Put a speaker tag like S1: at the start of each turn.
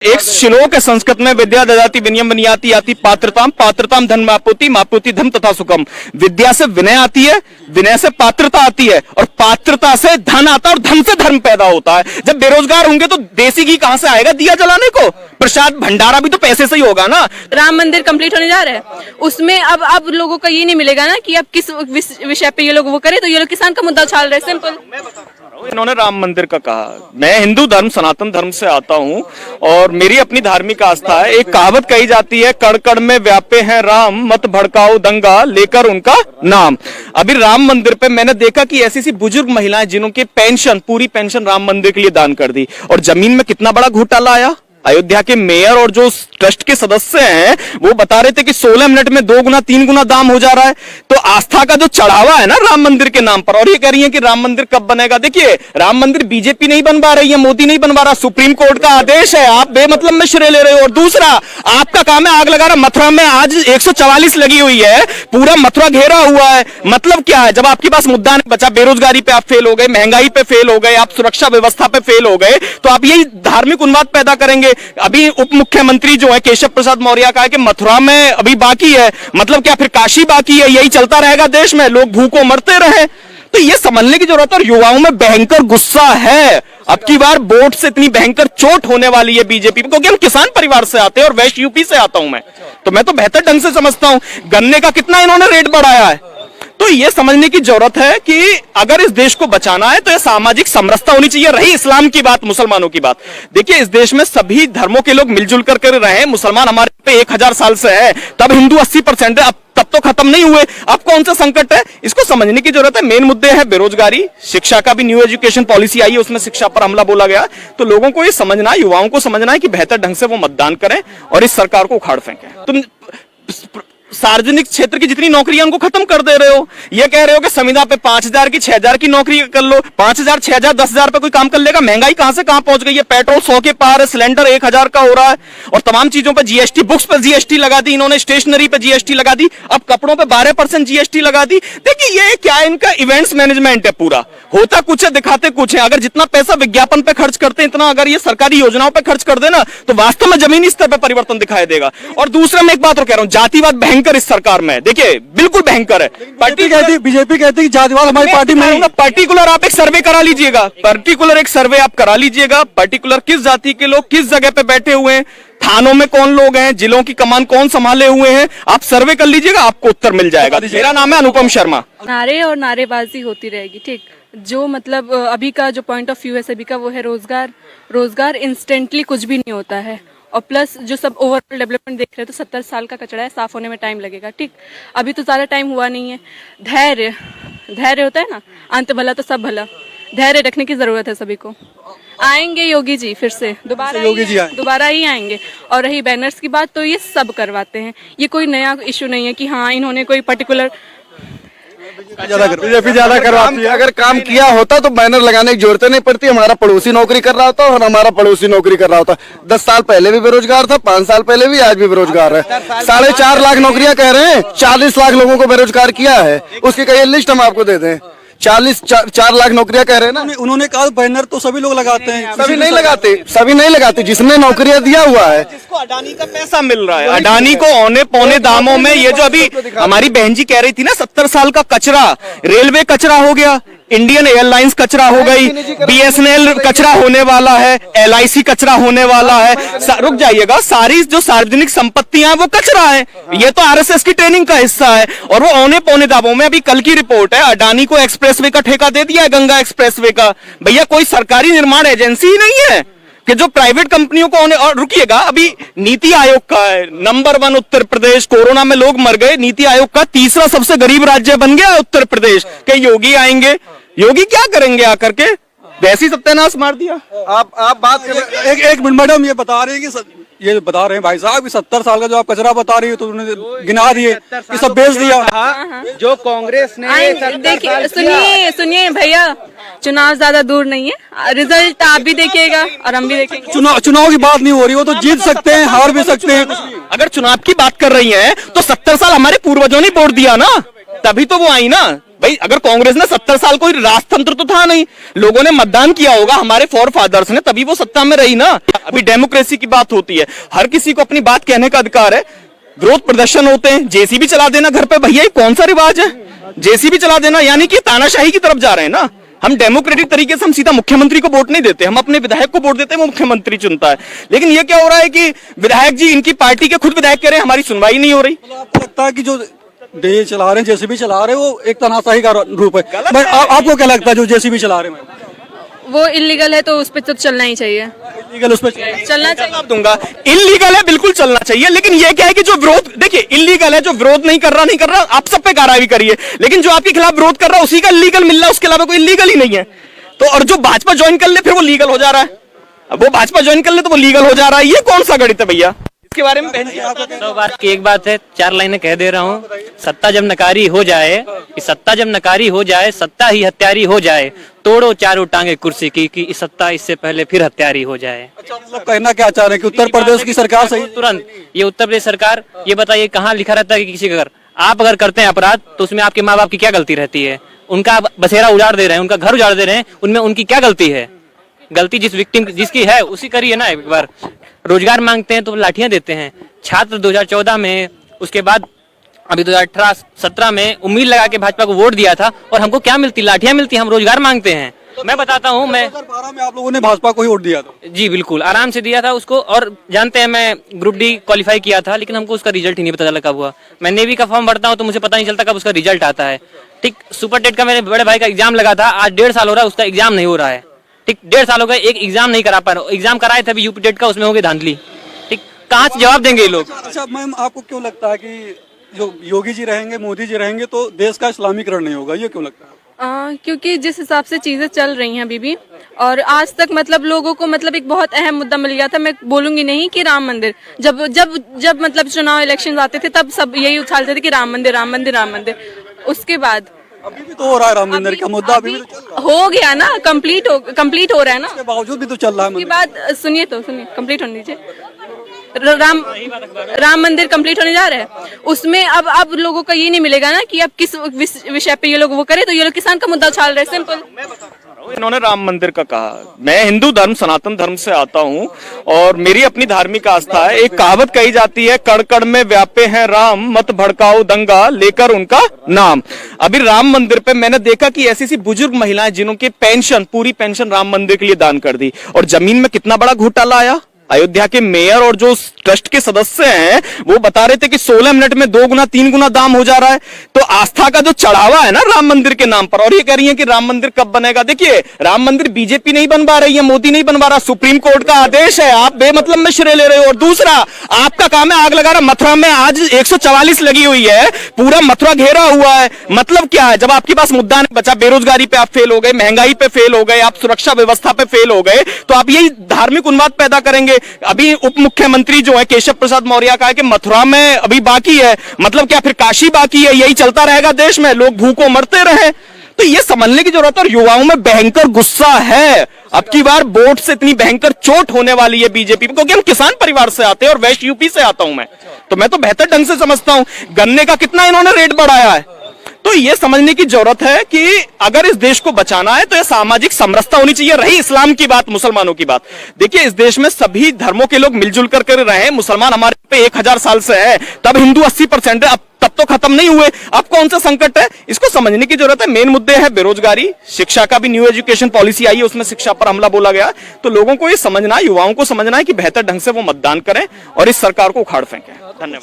S1: एक श्लोक है संस्कृत में, विद्या ददाति विनयम विनयाति याति पात्रताम, पात्रताम धन मापुति, मापुति धन तथा सुखम। विद्या से विनय आती है, विनय से पात्रता आती है, और पात्रता से धन आता है, और धन से धर्म पैदा होता है। जब बेरोजगार होंगे तो देसी घी कहां से आएगा दिया जलाने को? प्रसाद भंडारा भी तो पैसे से ही होगा ना।
S2: राम मंदिर कंप्लीट होने जा रहा है, उसमें अब लोगों को ये नहीं मिलेगा ना कि अब किस विषय पे ये लोग वो करे, तो ये लोग किसान का मुद्दा उछाल रहे हैं। सिंपल।
S1: इन्होंने राम मंदिर का कहा। मैं हिंदू धर्म सनातन धर्म से आता हूं और मेरी अपनी धार्मिक आस्था है। एक कहावत कही जाती है, कण कण में व्यापे हैं राम, मत भड़काओ दंगा लेकर उनका नाम। अभी राम मंदिर पे मैंने देखा कि ऐसी सी बुजुर्ग महिलाएं जिन्हों की पेंशन, पूरी पेंशन राम मंदिर के लिए दान कर दी, और जमीन में कितना बड़ा घोटाला आया। अयोध्या के मेयर और जो ट्रस्ट के सदस्य हैं वो बता रहे थे कि 16 मिनट में 2 गुना 3 गुना दाम हो जा रहा है। तो आस्था का जो चढ़ावा है ना राम मंदिर के नाम पर, और ये कह रही है कि राम मंदिर कब बनेगा। देखिए, राम मंदिर बीजेपी नहीं बनवा रही है, मोदी नहीं बनवा रहा, सुप्रीम कोर्ट का आदेश है। आप बेमतलब में श्रेय ले रहे हो। और दूसरा, आपका काम है आग लगा रहा। मथुरा में आज 144 लगी हुई है, पूरा मथुरा घेरा हुआ है। मतलब क्या है? जब आपके पास मुद्दा नहीं बचा, बेरोजगारी पे आप फेल हो गए, महंगाई पे फेल हो गए, आप सुरक्षा व्यवस्था पे फेल हो गए, तो आप यही धार्मिक उन्माद पैदा करेंगे। अभी उप मुख्यमंत्री जो है केशव प्रसाद मौर्य का है कि मथुरा में अभी बाकी है। मतलब क्या फिर काशी बाकी है? यही चलता रहेगा देश में, लोग भूखों मरते रहे? तो ये समझने की जरूरत है। और युवाओं में भयंकर गुस्सा है। अब की बार वोट से इतनी भयंकर चोट होने वाली है बीजेपी, क्योंकि हम किसान परिवार से आते हैं और वेस्ट यूपी से आता हूं मैं, तो मैं तो बेहतर ढंग से समझता हूं। गन्ने का कितना इन्होंने रेट बढ़ाया है। तो ये समझने की जरूरत है कि अगर इस देश को बचाना है तो ये सामाजिक समरसता होनी चाहिए। रही इस्लाम की बात, मुसलमानों की बात, देखिए इस देश में सभी धर्मों के लोग मिलजुल कर रहे हैं। मुसलमान हमारे पे 1000 साल से है, तब हिंदू 80% है, अब तब तो खत्म नहीं हुए। अब कौन सा संकट है, इसको समझने की जरूरत है। मेन मुद्दे हैं बेरोजगारी, शिक्षा का भी न्यू एजुकेशन पॉलिसी आई है, उसमें शिक्षा पर हमला बोला गया। तो लोगों को ये समझना है, युवाओं को समझना है कि बेहतर ढंग से वो मतदान करें और इस सरकार को उखाड़ फेंकें। तुम सार्वजनिक क्षेत्र की जितनी नौकरियां उनको खत्म कर दे रहे हो। ये कह रहे हो कि संविदा पे 5000 की 6000 की नौकरी कर लो। 5000 6000 10,000 पे कोई काम कर लेगा? महंगाई कहां से कहां पहुंच गई है। पेट्रोल 100 के पार है, सिलेंडर 1000 का हो रहा है, और तमाम चीजों पे जीएसटी, बुक्स पे जीएसटी लगा दी इन्होंने, स्टेशनरी पे जीएसटी लगा दी, अब कपड़ों पे 12% जीएसटी लगा दी। देखिए ये क्या है, इनका इवेंट्स मैनेजमेंट है पूरा। होता कुछ है, दिखाते कुछ है। अगर जितना पैसा विज्ञापन पे खर्च करते हैं, इतना अगर ये सरकारी योजनाओं पे खर्च कर देना, तो वास्तव में जमीनी स्तर पर परिवर्तन दिखाई देगा। और दूसरा, मैं एक बात और कह रहा हूं, जातिवाद भयंकर इस सरकार में, देखिए बिल्कुल भयंकर है।
S3: बीजेपी कहती है जातिवाद हमारी पार्टी में।
S1: पर्टिकुलर आप एक सर्वे करा लीजिएगा, पर्टिकुलर एक सर्वे आप करा लीजिएगा, पर्टिकुलर किस जाति के लोग किस जगह पे बैठे हुए हैं, थानों में कौन लोग हैं, जिलों की कमान कौन संभाले हुए हैं, आप सर्वे कर लीजिएगा, आपको उत्तर मिल जाएगा। मेरा नाम है अनुपम शर्मा।
S2: नारे और नारेबाजी होती रहेगी, ठीक। जो मतलब अभी का जो पॉइंट ऑफ व्यू है सभी का, वो है रोजगार। रोजगार इंस्टेंटली कुछ भी नहीं होता है, और प्लस जो सब ओवरऑल डेवलपमेंट देख रहे हैं तो 70 साल का कचरा है, साफ होने में टाइम लगेगा, ठीक। अभी तो ज़्यादा टाइम हुआ नहीं है। धैर्य होता है ना, अंत भला तो सब भला। धैर्य रखने की जरूरत है सभी को। आएंगे योगी जी फिर से, दोबारा ही आएंगे। और रही बैनर्स की बात, तो ये सब करवाते हैं, ये कोई नया इशू नहीं है कि हाँ इन्होंने कोई पर्टिकुलर
S3: बीजेपी ज्यादा करवाती है।
S4: अगर काम किया होता तो बैनर लगाने की जरूरत नहीं पड़ती। हमारा पड़ोसी नौकरी कर रहा होता और हमारा पड़ोसी नौकरी कर रहा होता। 10 साल पहले भी बेरोजगार था, 5 साल पहले भी, आज भी बेरोजगार है। 4.5 लाख नौकरियां कह रहे हैं, 40 लाख लोगों को बेरोजगार किया है। उसकी कई लिस्ट हम आपको दे दें। 4 लाख नौकरियां कह रहे हैं ना।
S3: उन्होंने कहा बैनर तो सभी लोग लगाते हैं।
S4: सभी नहीं लगाते, जिसने नौकरियां दिया हुआ है,
S1: जिसको अडानी का पैसा मिल रहा है, अडानी को औने पौने दामों में। ये जो अभी हमारी बहन जी कह रही थी ना, 70 साल का कचरा, रेलवे कचरा हो गया, इंडियन एयरलाइंस कचरा हो गई, बीएसएनएल कचरा होने वाला है, एलआईसी कचरा होने वाला है। रुक जाइएगा, सारी जो सार्वजनिक संपत्तियां हैं वो कचरा है। ये तो आरएसएस की ट्रेनिंग का हिस्सा है, और वो औने पौने दामों में। अभी कल की रिपोर्ट है, अडानी को एक्सप्रेसवे का ठेका दे दिया है, गंगा एक्सप्रेसवे का। भैया कोई सरकारी निर्माण एजेंसी ही नहीं है कि जो प्राइवेट कंपनियों को होने। और रुकिएगा, अभी नीति आयोग का है नंबर 1 उत्तर प्रदेश, कोरोना में लोग मर गए, नीति आयोग का तीसरा सबसे गरीब राज्य बन गया उत्तर प्रदेश। क्या योगी आएंगे? योगी क्या करेंगे आकर के? वैसी सत्यानाश मार दिया।
S3: आप बात कर एक मिनट मैडम, ये बता रहे हैं कि ये बता रहे हैं भाई साहब कि 70 साल का जो आप कचरा बता रही है, तो उन्होंने गिना दिए कि सब बेच दिया।
S5: जो कांग्रेस ने,
S2: देखिए सुनिए भैया, चुनाव ज्यादा दूर नहीं है, रिजल्ट आप भी देखिएगा और हम भी देखेंगे।
S3: चुनाव की बात नहीं हो रही, वो तो जीत सकते हैं, हार भी सकते हैं।
S1: अगर चुनाव की बात कर रही हैं तो 70 साल हमारे पूर्वजों ने वोट दिया ना। तभी तो वो आई ना भाई। अगर कांग्रेस ने 70 साल कोई राजतंत्र तो था नहीं, लोगों ने मतदान किया होगा हमारे फॉर फादर्स ने, तभी वो सत्ता में रही ना। अभी डेमोक्रेसी की बात होती है, हर किसी को अपनी बात कहने का अधिकार है। विरोध प्रदर्शन होते हैं, जेसीबी चला देना घर पे, भैया ये कौन सा रिवाज है? जेसीबी चला देना यानी कि तानाशाही की तरफ जा रहे हैं ना। हम डेमोक्रेटिक तरीके से हम सीधा मुख्यमंत्री को वोट नहीं देते, हम अपने विधायक को वोट देते हैं, वो मुख्यमंत्री चुनता है। लेकिन ये क्या हो रहा है कि विधायक जी, इनकी पार्टी के खुद विधायक कह रहे हैं हमारी सुनवाई नहीं हो रही।
S3: आपको लगता है कि जो डे चला रहे हैं, जेसीबी चला रहे हैं, वो एक तानाशाही का रूप है? आपको क्या लगता है जो जेसीबी चला रहे हैं
S2: वो इलीगल है, तो उस पर तो चलना ही चाहिए,
S3: इलीगल उस पर
S2: चलना चाहिए।
S1: जवाब दूंगा, इलीगल है, बिल्कुल चलना चाहिए। लेकिन ये क्या है कि जो विरोध, देखिए इलीगल है, जो विरोध नहीं कर रहा आप सब पे कार्रवाई करिए, लेकिन जो आपके खिलाफ विरोध कर रहा है उसी का लीगल मिल रहा है, उसके अलावा कोई लीगल ही नहीं है। तो और जो भाजपा ज्वाइन कर ले फिर वो लीगल हो जा रहा है। अब वो भाजपा ज्वाइन कर ले तो वो लीगल हो जा रहा है। ये कौन सा गणित है भैया? इसके बारे में बहन जी
S5: 100 बात की एक बात है, 4 लाइनें कह दे रहा हूँ। सत्ता जब नकारी हो जाए, कि सत्ता जब नकारी हो जाए, सत्ता ही हत्यारी हो जाए, तोड़ो चारों टांगे कुर्सी की, कि इस सत्ता इससे पहले फिर हत्यारी हो जाए।
S3: अच्छा, मतलब कहना क्या चाह रहे हैं कि उत्तर प्रदेश की सरकार सही?
S5: तुरंत ये उत्तर प्रदेश सरकार, ये बताइए कहाँ लिखा रहता है कि किसी का आप अगर करते हैं अपराध तो उसमें आपके माँ बाप की क्या गलती रहती है? उनका बसेरा उजाड़ दे रहे हैं, उनका घर उजाड़ दे रहे हैं, उनमें उनकी क्या गलती है? गलती जिस विक्टिम जिसकी है उसी करिए ना। एक बार रोजगार मांगते हैं तो लाठियां देते हैं। छात्र 2014 में, उसके बाद अभी 2018-17 में उम्मीद लगा के भाजपा को वोट दिया था और हमको क्या मिलती? लाठियां मिलती। हम रोजगार मांगते हैं। मैं बताता हूँ, मैं
S3: 2012 में आप लोगों ने भाजपा को ही वोट दिया था?
S5: जी बिल्कुल, आराम से दिया था उसको। और जानते हैं मैं ग्रुप डी क्वालिफाई किया था, लेकिन हमको उसका रिजल्ट ही नहीं पता चला कब हुआ। मैं नेवी का फॉर्म भरता हूँ तो मुझे पता नहीं चलता कब उसका रिजल्ट आता है। ठीक, सुपर टेट का मेरे बड़े भाई का एग्जाम लगा था, आज 1.5 साल हो रहा है, उसका एग्जाम नहीं हो रहा है। ठीक, 1.5 साल हो गए, एक एग्जाम नहीं करा पा रहा। एग्जाम कराए थे अभी यूपी टेट का, उसमें हो गई धांधली। ठीक, कहाँ से जवाब देंगे ये लोग?
S3: अच्छा मैम, आपको क्यों लगता है कि जो योगी जी रहेंगे, मोदी जी रहेंगे तो देश का इस्लामीकरण नहीं होगा? ये क्यों लगता है?
S2: क्योंकि जिस हिसाब से चीजें चल रही हैं अभी भी, और आज तक मतलब लोगों को मतलब एक बहुत अहम मुद्दा मिल गया था। मैं बोलूंगी नहीं कि राम मंदिर, जब जब जब मतलब चुनाव इलेक्शन आते थे तब सब यही उछालते थे कि राम मंदिर राम मंदिर राम मंदिर। उसके बाद
S3: अभी भी तो हो रहा है राम मंदिर का मुद्दा, अभी भी तो चल रहा है।
S2: हो गया ना, कंप्लीट हो रहा है ना।
S3: उसके बावजूद भी तो चल रहा है
S2: उसके
S3: मंदिर।
S2: बाद सुनिए कंप्लीट होने दीजिए। राम मंदिर कंप्लीट होने जा रहा है, उसमें अब लोगों का ये नहीं मिलेगा ना कि अब किस विषय पे ये लोग वो करे, तो ये लोग किसान का मुद्दा उछाल रहे हैं। सिंपल।
S1: इन्होंने राम मंदिर का कहा। मैं हिंदू धर्म सनातन धर्म से आता हूं और मेरी अपनी धार्मिक आस्था है। एक कहावत कही जाती है, कण कण में व्यापे हैं राम, मत भड़काओ दंगा लेकर उनका नाम। अभी राम मंदिर पे मैंने देखा कि ऐसी सी बुजुर्ग महिलाएं जिन्होंने पेंशन, पूरी पेंशन राम मंदिर के लिए दान कर दी, और जमीन में कितना बड़ा घोटाला आया। अयोध्या के मेयर और जो ट्रस्ट के सदस्य हैं वो बता रहे थे कि 16 मिनट में 2 गुना 3 गुना दाम हो जा रहा है। तो आस्था का जो चढ़ावा है ना राम मंदिर के नाम पर, और ये कह रही है कि राम मंदिर कब बनेगा। देखिए, राम मंदिर बीजेपी नहीं बनवा रही है, मोदी नहीं बनवा रहा, सुप्रीम कोर्ट का आदेश है। आप बेमतलब में श्रेय ले रहे हो। और दूसरा, आपका काम है आग लगा रहा। मथुरा में आज 144 लगी हुई है, पूरा मथुरा घेरा हुआ है। मतलब क्या है? जब आपके पास मुद्दा नहीं बचा, बेरोजगारी पे आप फेल हो गए, महंगाई पे फेल हो गए, आप सुरक्षा व्यवस्था पे फेल हो गए, तो आप यही धार्मिक उन्माद पैदा करेंगे। अभी उप मुख्यमंत्री जो है केशव प्रसाद मौर्य का है कि मथुरा में अभी बाकी है। मतलब क्या फिर काशी बाकी है? यही चलता रहेगा देश में, लोग भूखों मरते रहे? तो ये समझने की जरूरत है। और युवाओं में भयंकर गुस्सा है। अब की बार वोट से इतनी भयंकर चोट होने वाली है बीजेपी, क्योंकि हम किसान परिवार से आते हैं और वेस्ट यूपी से आता हूं मैं, तो मैं तो बेहतर ढंग से समझता हूं। गन्ने का कितना इन्होंने रेट बढ़ाया है। तो ये समझने की जरूरत है कि अगर इस देश को बचाना है तो ये सामाजिक समरसता होनी चाहिए। रही इस्लाम की बात, मुसलमानों की बात, देखिए इस देश में सभी धर्मों के लोग मिलजुल कर रहे हैं। मुसलमान हमारे पे 1000 साल से है, तब हिंदू 80% है, अब तब तो खत्म नहीं हुए। अब कौन सा संकट है, इसको समझने की जरूरत है। मेन मुद्दे है बेरोजगारी, शिक्षा का भी न्यू एजुकेशन पॉलिसी आई है, उसमें शिक्षा पर हमला बोला गया। तो लोगों को ये समझना है, युवाओं को समझना है कि बेहतर ढंग से वो मतदान करें और इस सरकार को उखाड़ फेंकें। धन्यवाद।